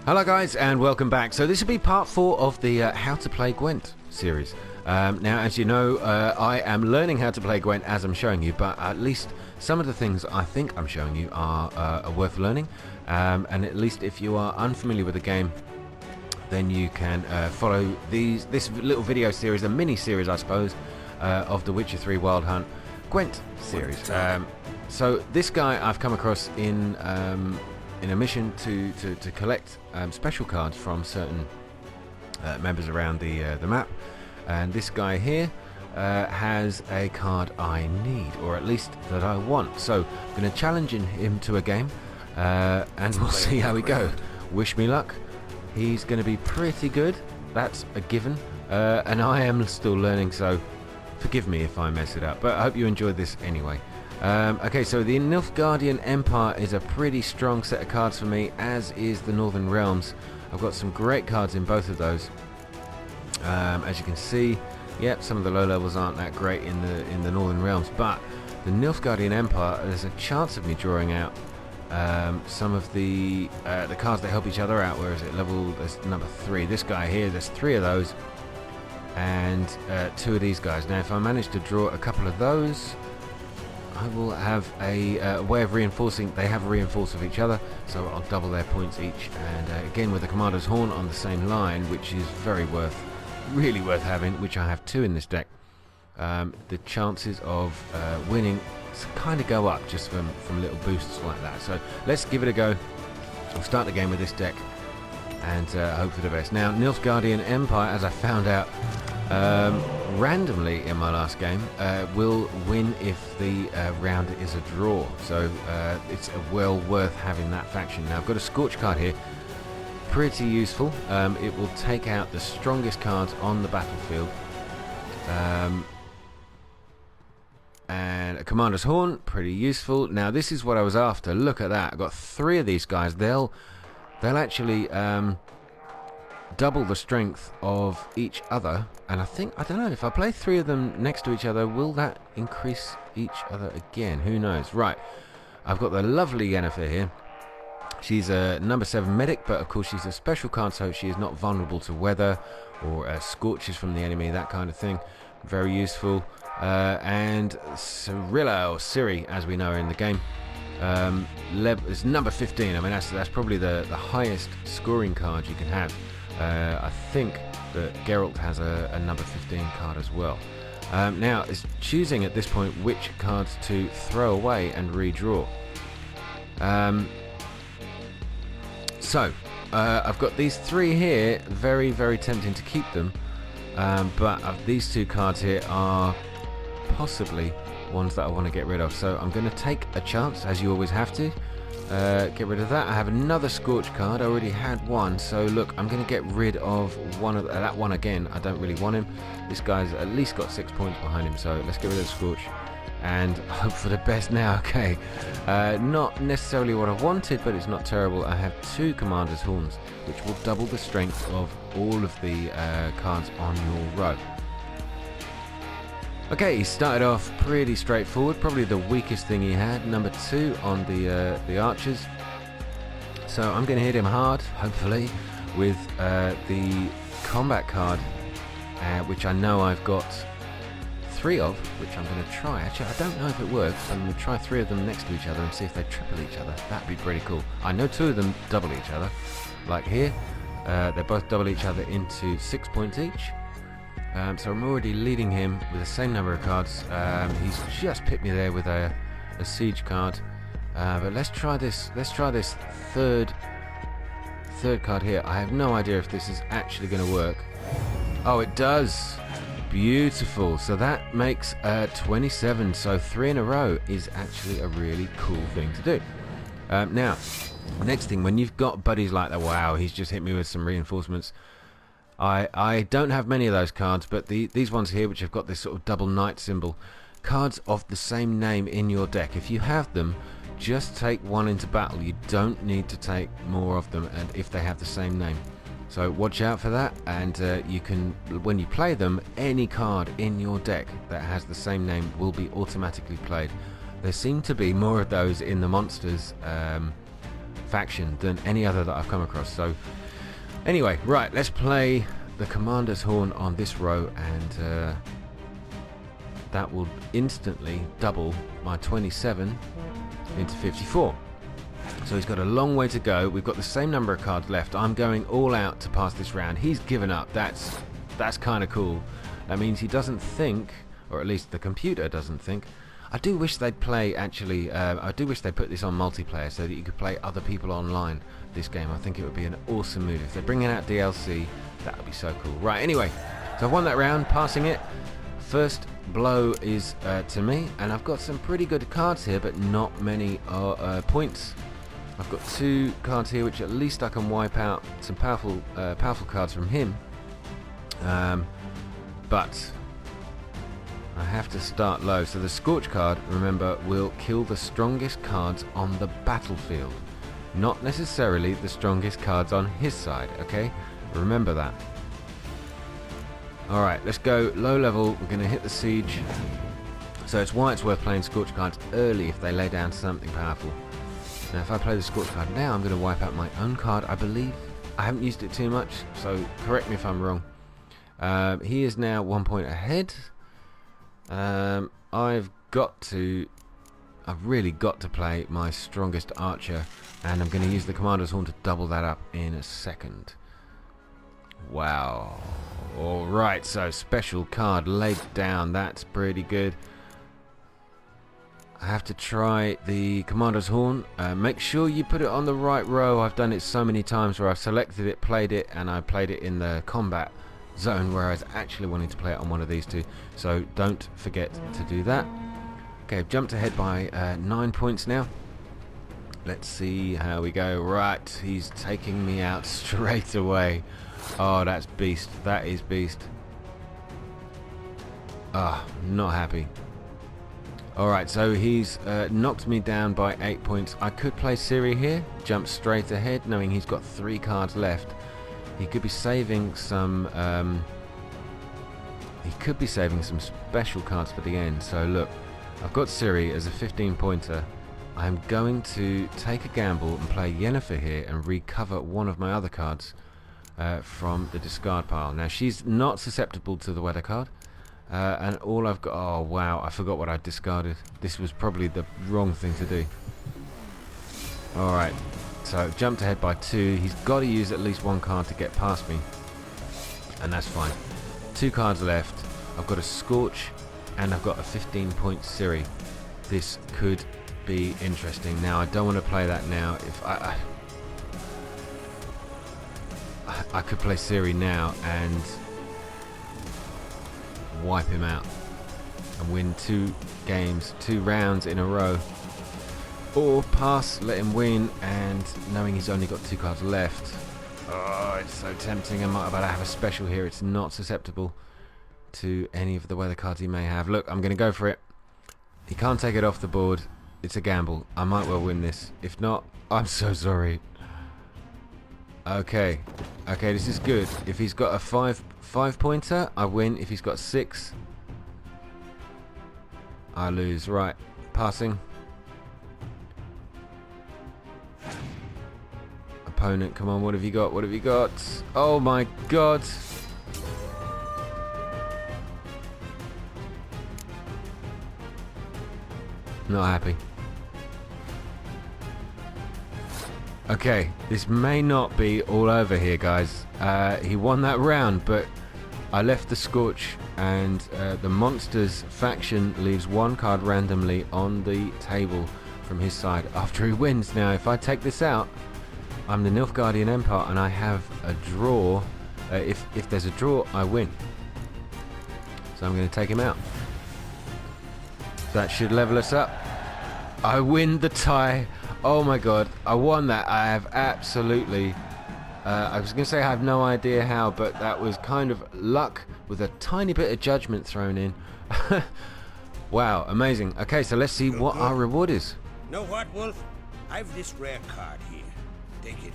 Hello guys and welcome back. So this will be part 4 of the How to Play Gwent series. Now as you know, I am learning how to play Gwent as I'm showing you, but at least some of the things I think I'm showing you are worth learning, and at least if you are unfamiliar with the game, then you can follow this little video series, a mini series I suppose, of the Witcher 3 Wild Hunt Gwent series. So this guy I've come across in a mission to collect special cards from certain members around the map, and this guy here has a card I need, or at least that I want. So I'm going to challenge him to a game, and we'll see how we go. Wish me luck. He's going to be pretty good, that's a given, and I am still learning, so forgive me if I mess it up, but I hope you enjoyed this anyway. Okay, so the Nilfgaardian Empire is a pretty strong set of cards for me, as is the Northern Realms. I've got some great cards in both of those. As you can see, yep, some of the low levels aren't that great in the Northern Realms, but the Nilfgaardian Empire, there's a chance of me drawing out some of the cards that help each other out. Where is it? There's number 3. This guy here, there's 3 of those, and 2 of these guys. Now, if I manage to draw a couple of those, I will have a way of reinforcing. They have a reinforce of each other, so I'll double their points each. And again, with the Commander's Horn on the same line, which is really worth having, which I have 2 in this deck, the chances of winning kind of go up just from little boosts like that. So let's give it a go. We'll start the game with this deck and hope for the best. Now, Nilfgaardian Empire, as I found out randomly in my last game, will win if the round is a draw, so it's well worth having that faction. Now I've got a Scorch card here, pretty useful. It will take out the strongest cards on the battlefield, and a Commander's Horn, pretty useful. Now this is what I was after. Look at that, I've got 3 of these guys. They'll actually double the strength of each other, and I don't know, if I play 3 of them next to each other, will that increase each other again? Who knows? Right, I've got the lovely Yennefer here. She's a number 7 medic, but of course she's a special card, so she is not vulnerable to weather or scorches from the enemy, that kind of thing. Very useful. And Cyrilla, or Ciri as we know her in the game, is number 15. I mean, that's probably the highest scoring card you can have. I think that Geralt has a number 15 card as well. Now, it's choosing at this point which cards to throw away and redraw. So, I've got these 3 here, very, very tempting to keep them, but these 2 cards here are possibly ones that I want to get rid of. So I'm going to take a chance, as you always have to. Get rid of that. I have another Scorch card. I already had one, so look, I'm going to get rid of that one again. I don't really want him. This guy's at least got 6 points behind him, so let's get rid of the Scorch and hope for the best now. Okay, not necessarily what I wanted, but it's not terrible. I have 2 Commander's Horns, which will double the strength of all of the cards on your row. Okay, he started off pretty straightforward, probably the weakest thing he had, number 2 on the archers. So I'm going to hit him hard, hopefully, with the combat card, which I know I've got 3 of, which I'm going to try. Actually, I don't know if it works. I'm going to try 3 of them next to each other and see if they triple each other. That'd be pretty cool. I know 2 of them double each other, like here. They both double each other into 6 points each. So I'm already leading him with the same number of cards. He's just picked me there with a siege card, but let's try this third card here. I have no idea if this is actually going to work. Oh, it does. Beautiful. So that makes 27. So 3 in a row is actually a really cool thing to do. Now, next thing, when you've got buddies like that, wow, he's just hit me with some reinforcements. I don't have many of those cards, but these ones here, which have got this sort of double knight symbol, cards of the same name in your deck. If you have them, just take 1 into battle. You don't need to take more of them, and if they have the same name. So watch out for that, and you can, when you play them, any card in your deck that has the same name will be automatically played. There seem to be more of those in the monsters faction than any other that I've come across. So anyway, right, let's play the Commander's Horn on this row, and that will instantly double my 27 into 54. So he's got a long way to go. We've got the same number of cards left. I'm going all out to pass this round. He's given up. That's kind of cool. That means he doesn't think, or at least the computer doesn't think. I do wish they'd play, actually, I do wish they put this on multiplayer so that you could play other people online this game. I think it would be an awesome move. If they're bringing out DLC, that would be so cool. Right, anyway, so I've won that round, passing it. First blow is to me, and I've got some pretty good cards here, but not many points. I've got 2 cards here which at least I can wipe out some powerful cards from him, but I have to start low. So the Scorch card, remember, will kill the strongest cards on the battlefield, not necessarily the strongest cards on his side, okay? Remember that. Alright, let's go low level. We're going to hit the siege, so it's why it's worth playing Scorch cards early if they lay down something powerful. Now if I play the Scorch card now, I'm going to wipe out my own card, I believe. I haven't used it too much, so correct me if I'm wrong. He is now 1 point ahead. I've really got to play my strongest archer, and I'm going to use the Commander's Horn to double that up in a second. Wow. Alright, so special card laid down. That's pretty good. I have to try the Commander's Horn. Make sure you put it on the right row. I've done it so many times where I've selected it, played it, and I played it in the combat zone where I was actually wanting to play it on one of these two. So don't forget to do that. Okay, I've jumped ahead by 9 points now. Let's see how we go. Right, he's taking me out straight away. Oh, that's beast. That is beast. Ah, not happy. Alright, so he's knocked me down by 8 points. I could play Siri here, jump straight ahead, knowing he's got 3 cards left. He could be saving some special cards for the end. So look, I've got Siri as a 15 pointer. I'm going to take a gamble and play Yennefer here and recover one of my other cards from the discard pile. Now she's not susceptible to the weather card. And all I've got... Oh, wow, I forgot what I discarded. This was probably the wrong thing to do. Alright, so jumped ahead by 2. He's got to use at least 1 card to get past me. And that's fine. 2 cards left. I've got a Scorch, and I've got a 15-point Siri. This could be interesting. Now, I don't want to play that now. If I could play Siri now and wipe him out and win 2 games, 2 rounds in a row, or pass, let him win, and knowing he's only got 2 cards left. Oh, it's so tempting. I might about to have a special here. It's not susceptible to any of the weather cards he may have. Look, I'm going to go for it. He can't take it off the board. It's a gamble. I might well win this. If not, I'm so sorry. Okay, this is good. If he's got a 5 pointer, I win. If he's got 6, I lose. Right, passing. Opponent, come on, what have you got? What have you got? Oh my god. Not happy. Okay, this may not be all over here, guys. He won that round, but I left the Scorch, and the Monsters faction leaves 1 card randomly on the table from his side after he wins. Now, if I take this out, I'm the Nilfgaardian Empire, and I have a draw. If there's a draw, I win. So I'm going to take him out. That should level us up. I win the tie. Oh my god, I won that. I have absolutely... I was going to say I have no idea how, but that was kind of luck with a tiny bit of judgment thrown in. Wow, amazing. Okay, so let's see what our reward is. Know what, Wolf? I've this rare card here. Take it.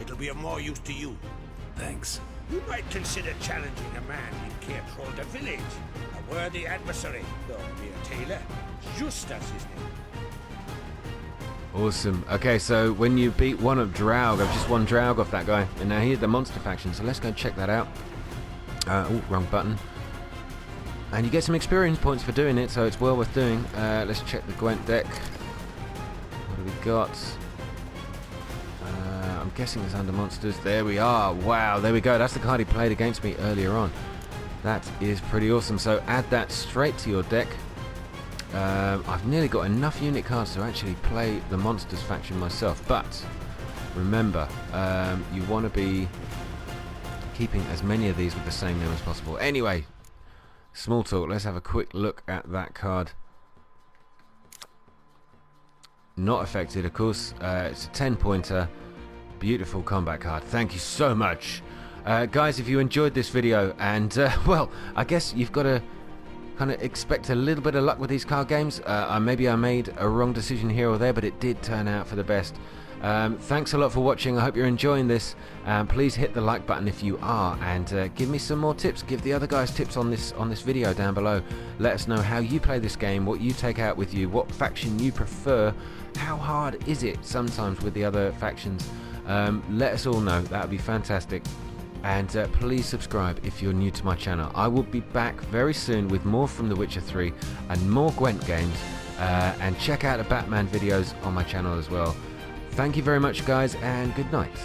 It'll be of more use to you. Thanks. You might consider challenging a man in Cairtrolda village. A worthy adversary, though mere tailor. Justus his name. Awesome. Okay, so when you beat one of Draug, I've just won Draug off that guy, and now he's the monster faction, so let's go check that out. Oh, wrong button. And you get some experience points for doing it, so it's well worth doing. Let's check the Gwent deck. What do we got? I'm guessing it's under monsters. There we are. Wow, there we go. That's the card he played against me earlier on. That is pretty awesome. So add that straight to your deck. I've nearly got enough unit cards to actually play the monsters faction myself, but remember, you want to be keeping as many of these with the same name as possible. Anyway, small talk, let's have a quick look at that card. Not affected, of course. It's a 10-pointer. Beautiful combat card. Thank you so much. Guys, if you enjoyed this video, and well, I guess you've got to kind of expect a little bit of luck with these card games. Maybe I made a wrong decision here or there, but it did turn out for the best. Thanks a lot for watching. I hope you're enjoying this. Please hit the like button if you are, and give me some more tips. Give the other guys tips on this video down below. Let us know how you play this game, what you take out with you, what faction you prefer, how hard is it sometimes with the other factions. Let us all know. That would be fantastic. And please subscribe if you're new to my channel. I will be back very soon with more from The Witcher 3 and more Gwent games. And check out the Batman videos on my channel as well. Thank you very much, guys, and good night.